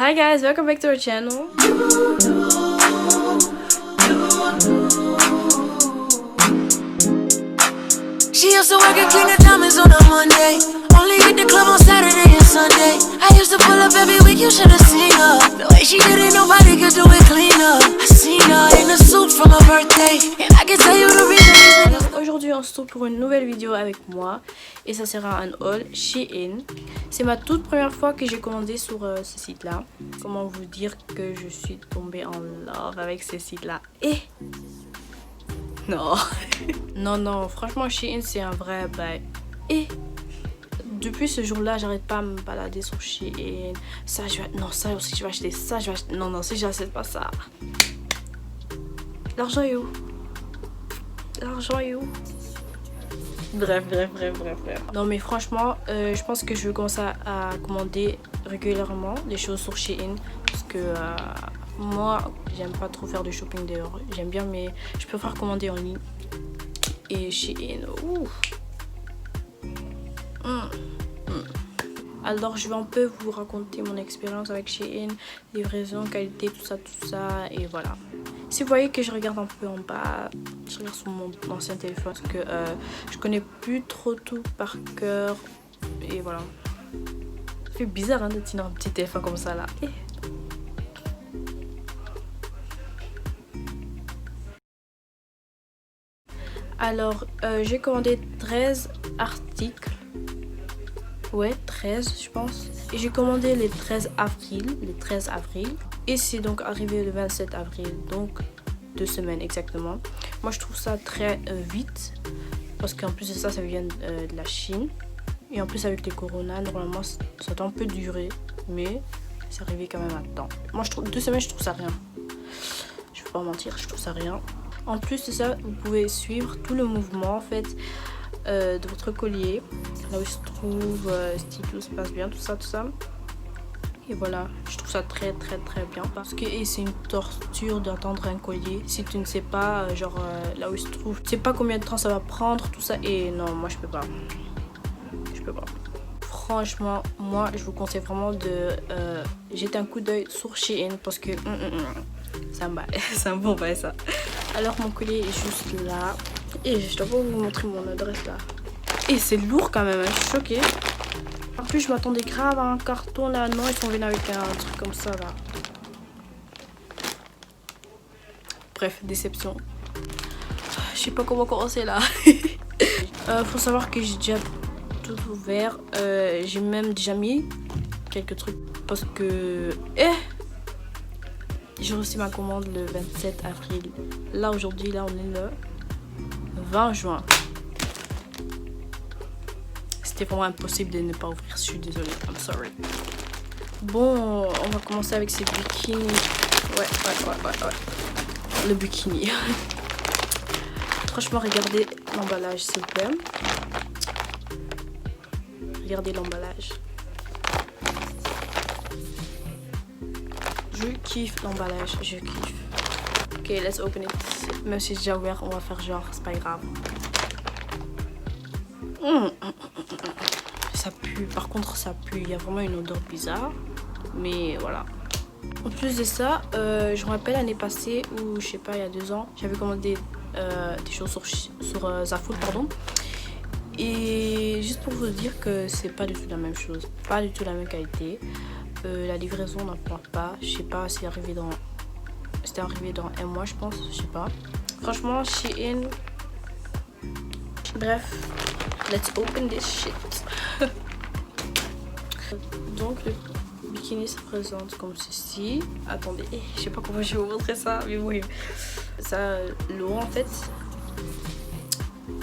Hi guys, welcome back to our channel. She used to work and clean the diamonds on a Monday. Only hit the club on Saturday and Sunday. I used to pull up every week, you should have seen her. The way she did it, nobody could do it cleaner. I seen her in a suit from her birthday, and I can tell you the reason. Aujourd'hui on se retrouve pour une nouvelle vidéo avec moi et ça sera un haul Shein. C'est ma toute première fois que j'ai commandé sur ce site là. Comment vous dire que je suis tombée en love avec ce site là. Et non non, franchement Shein c'est un vrai bail. Et depuis ce jour là j'arrête pas à me balader sur Shein. Ça je vais... non, ça aussi je vais acheter, ça je vais acheter. Non si j'achète pas ça, l'argent est où? L'argent est où? Bref. Non mais franchement, je pense que je vais commencer à commander régulièrement des choses sur Shein. Parce que moi, j'aime pas trop faire du shopping dehors. J'aime bien, mais je préfère commander en ligne. Et Shein, ouh. Alors je vais un peu vous raconter mon expérience avec Shein, livraison, qualité, tout ça, et voilà. Si vous voyez que je regarde un peu en bas, je regarde sur mon ancien téléphone parce que je connais plus trop tout par cœur. Et voilà. Ça fait bizarre hein, de tenir un petit téléphone comme ça là. Alors, j'ai commandé 13 articles. Ouais, 13 je pense. Et j'ai commandé les 13 avril. Et c'est donc arrivé le 27 avril, donc 2 semaines exactement. Moi je trouve ça très vite. Parce qu'en plus de ça, ça vient de la Chine. Et en plus avec les corona, normalement ça doit un peu durer. Mais c'est arrivé quand même à temps. Moi je trouve 2 semaines, je trouve ça rien. Je vais pas mentir, je trouve ça rien. En plus de ça, vous pouvez suivre tout le mouvement en fait. De votre collier, là où il se trouve, si tout se passe bien, tout ça. Et voilà, je trouve ça très bien parce que c'est une torture d'attendre un collier si tu ne sais pas là où il se trouve, tu sais pas combien de temps ça va prendre, tout ça. Et non, moi je peux pas. Franchement, moi je vous conseille vraiment de jeter un coup d'œil sur Shein parce que c'est un bon bail ça. Alors mon collier est juste là. Et je dois pas vous montrer mon adresse là. Et c'est lourd quand même, hein, je suis choquée. En plus, je m'attendais grave à un carton là. Non, ils sont venus avec un truc comme ça là. Bref, déception. Je sais pas comment commencer là. Faut savoir que j'ai déjà tout ouvert. J'ai même déjà mis quelques trucs. Parce que... j'ai reçu ma commande le 27 avril. Là, aujourd'hui, là, on est le 20 juin. C'était vraiment impossible de ne pas ouvrir. Je suis désolée. I'm sorry. Bon, on va commencer avec ces bikinis. Ouais. Le bikini. Franchement, regardez l'emballage, s'il vous plaît. Regardez l'emballage. Je kiffe l'emballage. Je kiffe. Ok, let's open it. Même si c'est déjà ouvert, on va faire genre, c'est pas grave. Ça pue, par contre ça pue, il y a vraiment une odeur bizarre. Mais voilà. En plus de ça, je me rappelle l'année passée, ou je sais pas, il y a 2 ans, j'avais commandé des choses sur Zaful, pardon. Et juste pour vous dire que c'est pas du tout la même chose, pas du tout la même qualité. La livraison n'en parle pas, je sais pas, c'était arrivé dans un mois je pense, je sais pas. Franchement, Shein. Bref, let's open this shit. Donc le bikini se présente comme ceci. Attendez, je sais pas comment je vais vous montrer ça, mais oui. Ça, l'eau en fait.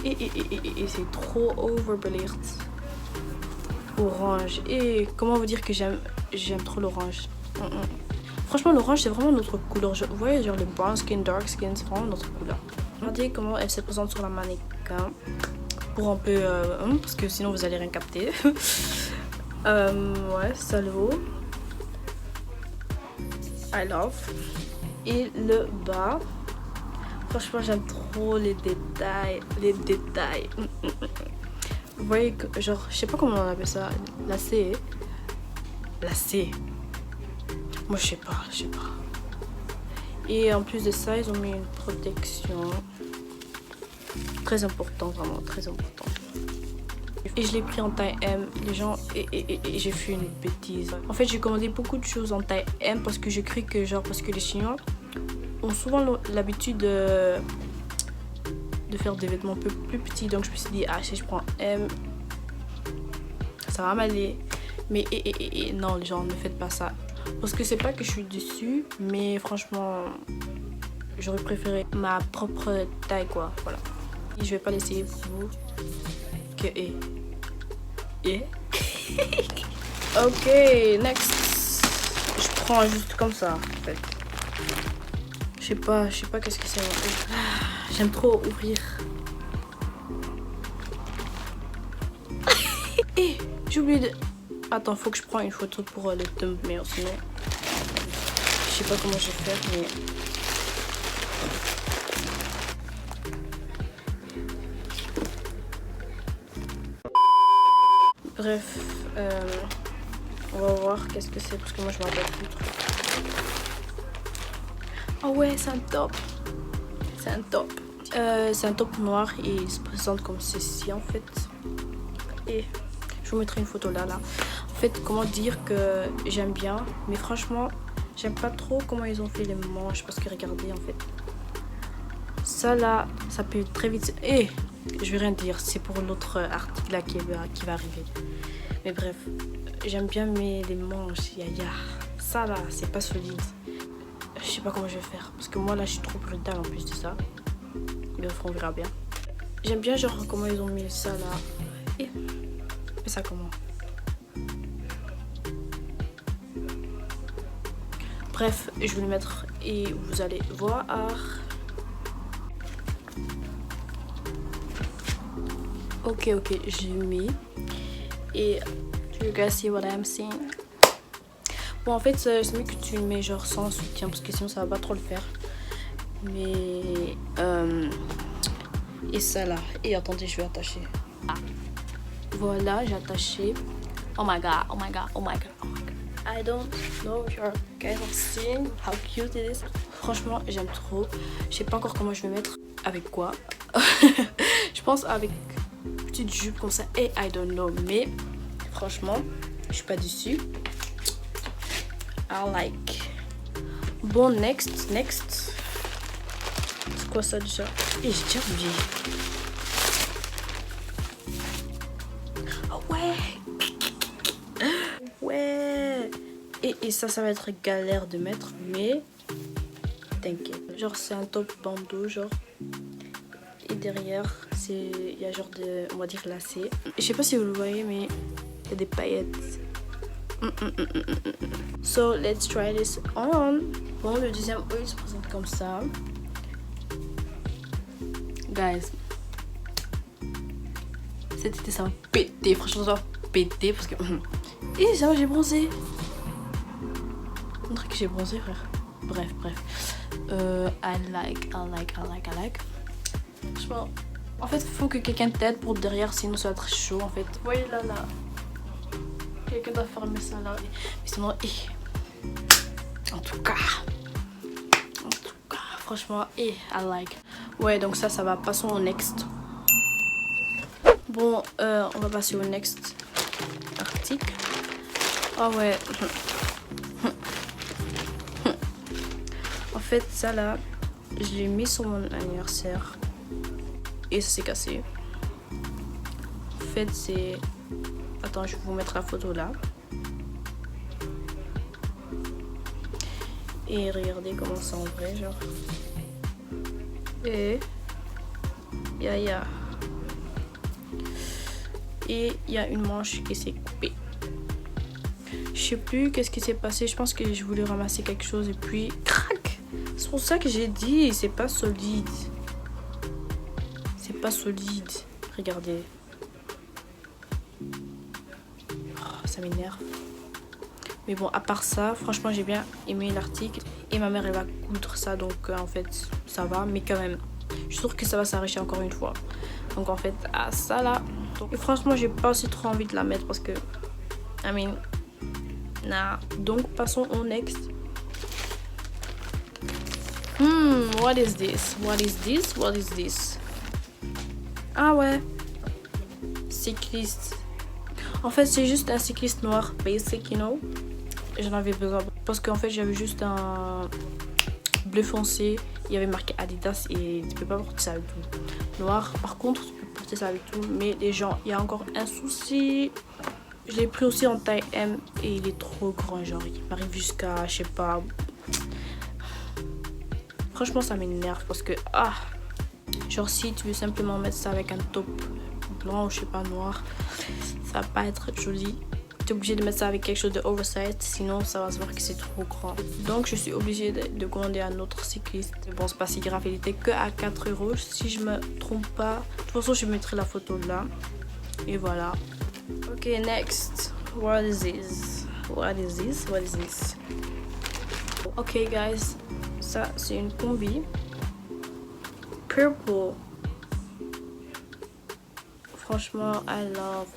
Et c'est trop overbelicht. Orange. Et comment vous dire que j'aime trop l'orange. Franchement, l'orange, c'est vraiment notre couleur. Vous voyez, genre le brown skin, dark skin, c'est vraiment notre couleur. Regardez comment elle se présente sur la mannequin. Pour un peu... parce que sinon, vous allez rien capter. Ouais, ça le vaut. I love. Et le bas. Franchement, j'aime trop les détails. Vous voyez que, genre, je sais pas comment on appelle ça. Lacé. Moi, je sais pas. Et en plus de ça, ils ont mis une protection. Très important, vraiment, très important. Et je l'ai pris en taille M, les gens, et j'ai fait une bêtise. En fait, j'ai commandé beaucoup de choses en taille M parce que j'ai cru que, genre, parce que les Chinois ont souvent l'habitude de faire des vêtements un peu plus petits. Donc, je me suis dit, ah, si je prends M, ça va m'aller. Mais, non, les gens, ne faites pas ça. Parce que c'est pas que je suis dessus, mais franchement, j'aurais préféré ma propre taille, quoi. Voilà. Et je vais pas l'essayer pour vous. Que Ok, next. Je prends juste comme ça, en fait. Je sais pas qu'est-ce que c'est. J'aime trop ouvrir. J'ai oublié de... Attends, faut que je prenne une photo pour le thumbnail, sinon... Je sais pas comment je vais faire, mais... Bref, on va voir qu'est-ce que c'est, parce que moi je m'en rappelle plus trop. Oh ouais, c'est un top. C'est un top. C'est un top noir et il se présente comme ceci en fait. Et je vous mettrai une photo là. En fait, comment dire que j'aime bien, mais franchement, j'aime pas trop comment ils ont fait les manches parce que regardez en fait. Ça là, ça peut très vite. Je vais rien dire, c'est pour l'autre article là qui va arriver. Mais bref, j'aime bien les manches. Ça là, c'est pas solide. Je sais pas comment je vais faire parce que moi là, je suis trop brutale en plus de ça. Mais on verra bien. J'aime bien genre comment ils ont mis ça là. Et ça comment? Bref, je vais le mettre et vous allez voir. Ok, j'ai mis. Et do you guys see what I'm seeing? Bon, en fait, c'est mieux que tu le mets genre sans soutien parce que sinon ça va pas trop le faire. Mais et ça là. Et attendez, je vais attacher. Voilà, j'ai attaché. Oh my god. I don't know if you guys are seeing how cute it is. Franchement, j'aime trop. Je sais pas encore comment je vais mettre. Avec quoi? Je pense avec une petite jupe comme ça. Et I don't know. Mais franchement, je suis pas déçue. I like. Bon, next. C'est quoi ça déjà? Et j'ai déjà oublié. Oh ouais. Et ça va être galère de mettre, mais t'inquiète. Genre c'est un top bandeau, genre. Et derrière, il y a genre de, on va dire lacets. Je sais pas si vous le voyez, mais il y a des paillettes. So let's try this on. Bon, le deuxième œil se présente comme ça. Guys, cet été ça va péter, franchement ça va péter parce que... Et ça va, j'ai bronzé. On dirait que j'ai bronzé, frère. Bref. I like. Franchement, en fait, il faut que quelqu'un t'aide pour derrière, sinon ça va être chaud en fait. Vous voyez là. Quelqu'un doit fermer ça là. Mais sinon, en tout cas, franchement, I like. Ouais, donc ça va. Passons au next. Bon, on va passer au next article. Ah ouais. En fait, ça là, je l'ai mis sur mon anniversaire. Et ça s'est cassé. En fait, c'est... Attends, je vais vous mettre la photo là. Et regardez comment c'est en vrai, genre. Et... ya. Et il y a une manche qui s'est coupée. Je sais plus qu'est-ce qui s'est passé. Je pense que je voulais ramasser quelque chose et puis... Crac! C'est pour ça que j'ai dit, c'est pas solide. C'est pas solide. Regardez. Oh, ça m'énerve. Mais bon, à part ça, franchement, j'ai bien aimé l'article. Et ma mère, elle va coudre ça. Donc, en fait, ça va. Mais quand même, je suis sûre que ça va s'arracher encore une fois. Donc, en fait, à ça, là. Et franchement, j'ai pas aussi trop envie de la mettre parce que... nah. Donc, passons au next. What is this? What is this? What is this? Ah ouais. Cycliste. En fait, c'est juste un cycliste noir basic, you know. J'en avais besoin parce qu'en fait, j'avais juste un bleu foncé. Il y avait marqué Adidas et tu peux pas porter ça avec tout. Noir, par contre, tu peux porter ça avec tout. Mais les gens, il y a encore un souci. Je l'ai pris aussi en taille M et il est trop grand. Genre, il m'arrive jusqu'à, je sais pas. Franchement, ça m'énerve parce que, genre, si tu veux simplement mettre ça avec un top blanc ou je sais pas noir, ça va pas être joli. Tu es obligé de mettre ça avec quelque chose de oversize, sinon ça va se voir que c'est trop grand. Donc je suis obligée de commander un autre cycliste. Bon, c'est pas si grave, il était que à 4 € si je me trompe pas. De toute façon, je mettrai la photo là. Et voilà. Ok, next. What is this? What is this? What is this? Ok, guys. Ça, c'est une combi. Purple. Franchement, I love.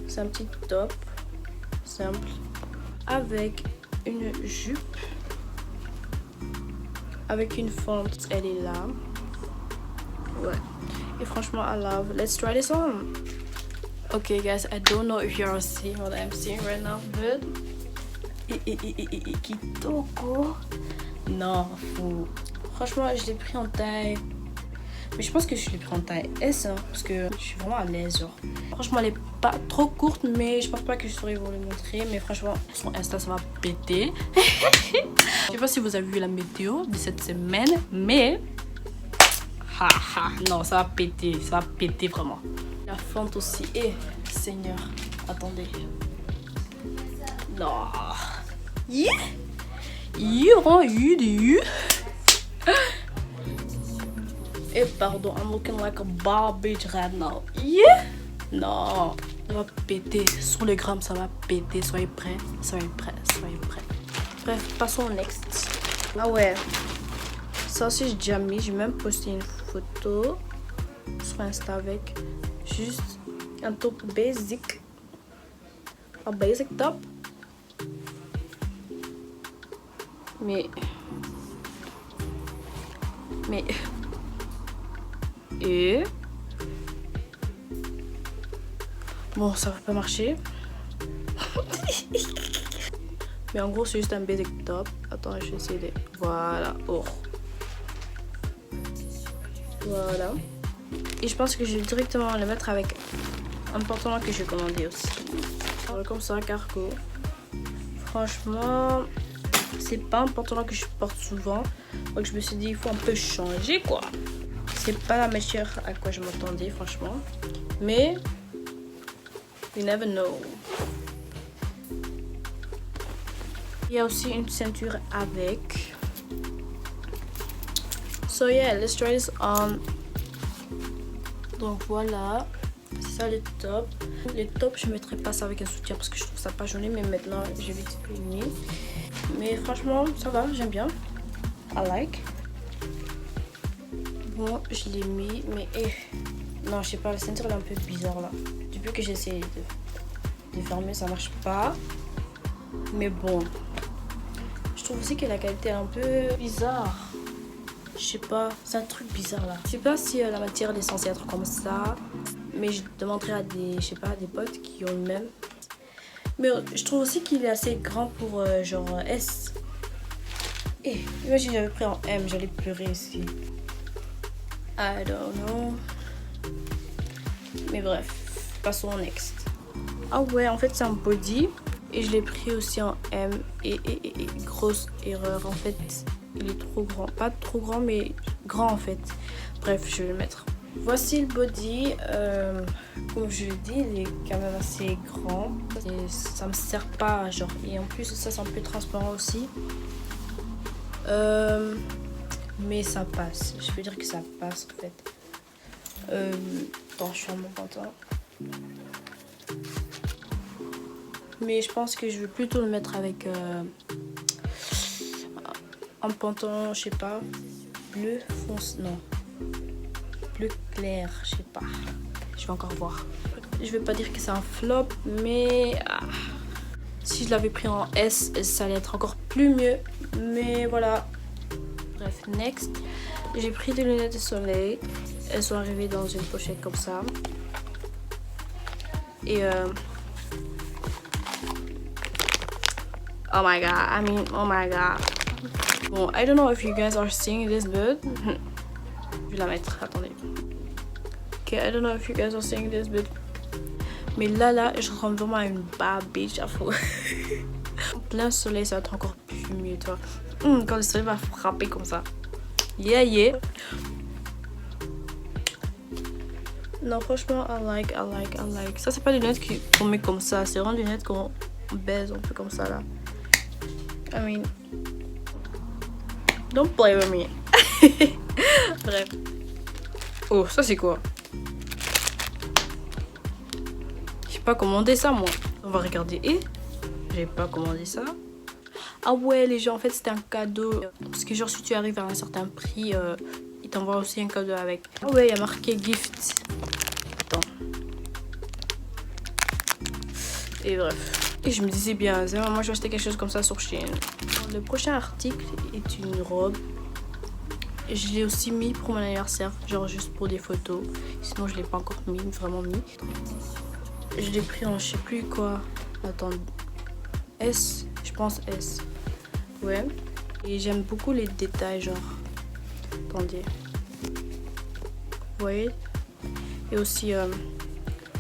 C'est un petit top simple avec une jupe avec une fente. Elle est là. Ouais. Et franchement, I love. Let's try this on. Okay, guys, I don't know if you're seeing what I'm seeing right now, but Kitoko. Non, fou. Franchement, je l'ai pris en taille. Mais je pense que je l'ai pris en taille S, hein, parce que je suis vraiment à l'aise. Genre. Franchement, elle est pas trop courte, mais je pense pas que je saurais vous le montrer. Mais franchement, son Insta, ça va péter. Je sais pas si vous avez vu la météo de cette semaine, mais non, ça va péter vraiment. La fente aussi. Seigneur, attendez. Non. Yeah. Et pardon, I'm looking like a bad bitch right now. Yeah. Non. Ça va péter. Sur le gramme, ça va péter. Soyez prêts. Bref, passons au next. Ah ouais. Ça aussi, j'ai déjà mis. J'ai même posté une photo sur Insta avec juste un top basic. Un basic top. Mais bon, ça va pas marcher. Mais en gros, c'est juste un basic top. Attends, je vais essayer de... Voilà. Oh. Voilà. Et je pense que je vais directement le mettre avec un pantalon que j'ai commandé aussi. Alors, comme ça, cargo. Franchement, c'est pas un pantalon que je porte souvent. Donc je me suis dit, il faut un peu changer, quoi. C'est pas la matière à quoi je m'attendais, franchement. Mais, you never know. Il y a aussi une ceinture avec. So yeah, let's try this on. Donc voilà, c'est ça le top. Les tops, je ne mettrai pas ça avec un soutien parce que je trouve ça pas joli, mais maintenant j'ai vite fini. Mais franchement, ça va, j'aime bien. I like. Bon, je l'ai mis, mais non, je sais pas, la ceinture elle est un peu bizarre là. Depuis que j'essaie de fermer, ça marche pas. Mais bon, je trouve aussi que la qualité est un peu bizarre. Je sais pas, c'est un truc bizarre là. Je sais pas si la matière est censée être comme ça, mais je demanderai à des, je sais pas, des potes qui ont le même. Mais je trouve aussi qu'il est assez grand pour genre S. Imagine j'avais pris en M, j'allais pleurer ici. I don't know. Mais bref, passons au next. Ah ouais, en fait c'est un body et je l'ai pris aussi en M et grosse erreur en fait. Il est trop grand, pas trop grand mais grand en fait. Bref, je vais le mettre. Voici le body. Comme je l'ai dit, il est quand même assez grand. Et ça me sert pas genre. Et en plus ça c'est un peu transparent aussi. Mais ça passe. Je peux dire que ça passe en fait. Attends, je suis en mon pantalon. Mais je pense que je vais plutôt le mettre avec un pantalon, je sais pas, bleu foncé, non, bleu clair, je sais pas. Je vais encore voir. Je vais pas dire que c'est un flop, mais si je l'avais pris en S, ça allait être encore plus mieux. Mais voilà, Bref, next, j'ai pris des lunettes de soleil. Elles sont arrivées dans une pochette comme ça. Et oh my god, oh my god. Bon, I don't know if you guys are seeing this, but je vais la mettre, attendez. Ok, I don't know if you guys are seeing this, but mais là, je ressemble vraiment à une bad bitch à faux. En plein soleil, ça va être encore plus mieux, toi. Quand le soleil va frapper comme ça. Yeah. Non, franchement, I like. Ça, c'est pas des lunettes qu'on met comme ça. C'est vraiment des lunettes qu'on baise un peu comme ça, là. I mean, don't play with me. Bref. Oh, ça, c'est quoi? J'ai pas commandé ça, moi. On va regarder. Et j'ai pas commandé ça. Ah ouais, les gens, en fait, c'était un cadeau. Parce que genre, si tu arrives à un certain prix, ils t'envoient aussi un cadeau avec. Ah ouais, il y a marqué gift. Attends. Et bref. Et je me disais bien, moi, je vais acheter quelque chose comme ça sur Shein. Le prochain article est une robe. Je l'ai aussi mis pour mon anniversaire, genre juste pour des photos. Sinon, je l'ai pas encore vraiment mis. Je l'ai pris en je sais plus quoi. Attends. S, je pense S. Ouais. Et j'aime beaucoup les détails, genre. Attendez. Vous voyez? Et aussi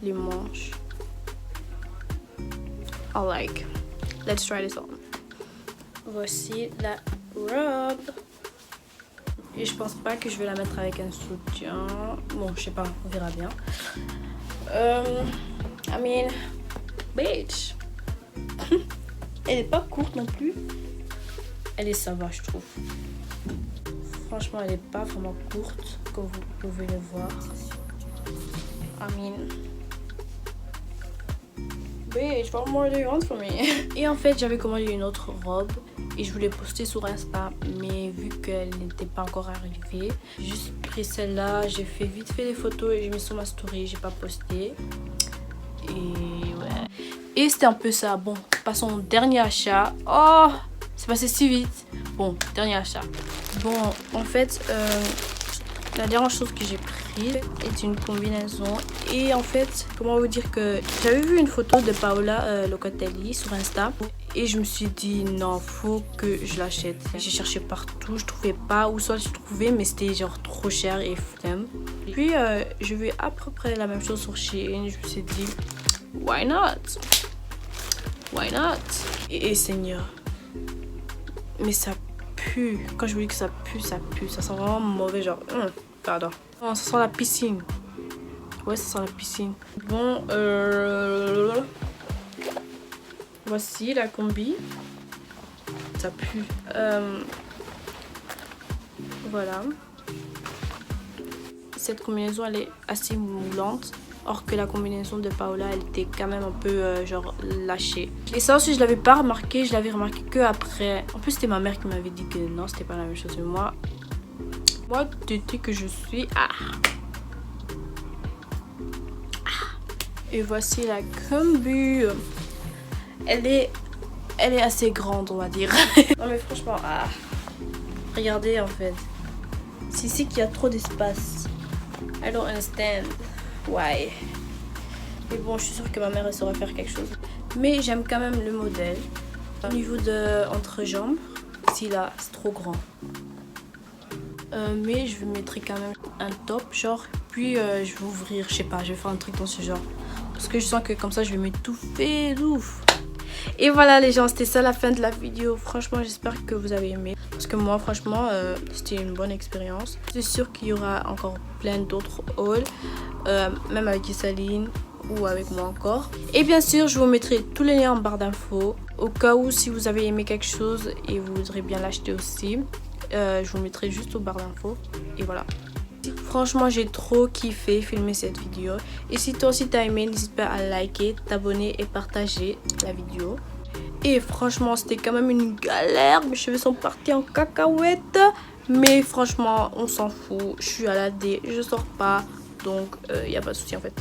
les manches. I like. Let's try this on. Voici la robe. Et je pense pas que je vais la mettre avec un soutien. Bon, je sais pas, on verra bien. I mean, bitch. Elle est pas courte non plus. Elle est ça va, je trouve. Franchement, elle est pas vraiment courte, comme vous pouvez le voir. I mean, bitch, what more do you want from me? Et en fait, j'avais commandé une autre robe et je voulais poster sur Insta, mais vu qu'elle n'était pas encore arrivée, j'ai juste pris celle-là, j'ai fait vite fait des photos et j'ai mis sur ma story, j'ai pas posté. Et ouais. Et c'était un peu ça. Bon, passons au dernier achat. Oh, c'est passé si vite. Bon, dernier achat. Bon, en fait, la dernière chose que j'ai prise est une combinaison. Et en fait, comment vous dire que j'avais vu une photo de Paola Locatelli sur Insta. Et je me suis dit, non, faut que je l'achète. J'ai cherché partout, je trouvais pas. Ou soit je trouvais, mais c'était genre trop cher et flemme. Puis, je vais à peu près la même chose sur Shein. Je me suis dit, why not? Why not? Et Seigneur. Mais ça pue. Quand je vous dis que ça pue, ça pue. Ça sent vraiment mauvais, genre. Pardon. Non, ça sent la piscine. Ouais, ça sent la piscine. Bon, voici la combi. Ça pue. Voilà. Cette combinaison, elle est assez moulante. Or que la combinaison de Paola, elle était quand même un peu genre lâchée. Et ça aussi, je l'avais pas remarqué. Je l'avais remarqué que après. En plus, c'était ma mère qui m'avait dit que non, c'était pas la même chose. Mais moi, têtée que je suis. Et voici la combi. Elle est assez grande, on va dire. Non mais franchement, regardez en fait. C'est ici qu'il y a trop d'espace. I don't understand why. Mais bon, je suis sûre que ma mère elle saura faire quelque chose. Mais j'aime quand même le modèle. Au niveau de entrejambe, ici là, c'est trop grand. Mais je mettrai quand même un top, genre. Puis je vais ouvrir, je sais pas, je vais faire un truc dans ce genre. Parce que je sens que comme ça, je vais m'étouffer d'ouf. Et voilà les gens, c'était ça la fin de la vidéo. Franchement, j'espère que vous avez aimé. Parce que moi, franchement, c'était une bonne expérience. Je suis sûre qu'il y aura encore plein d'autres hauls. Même avec Isaline ou avec moi encore. Et bien sûr, je vous mettrai tous les liens en barre d'infos. Au cas où, si vous avez aimé quelque chose et vous voudrez bien l'acheter aussi. Je vous mettrai juste au barre d'infos. Et voilà. Franchement, j'ai trop kiffé filmer cette vidéo. Et si toi aussi t'as aimé, n'hésite pas à liker, t'abonner et partager la vidéo. Et franchement, c'était quand même une galère. Mes cheveux sont partis en cacahuète. Mais franchement, on s'en fout. Je suis à la D, je sors pas. Donc, y a pas de souci en fait.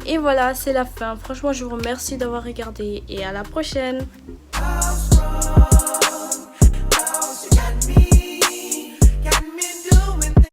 Et voilà, c'est la fin. Franchement, je vous remercie d'avoir regardé. Et à la prochaine.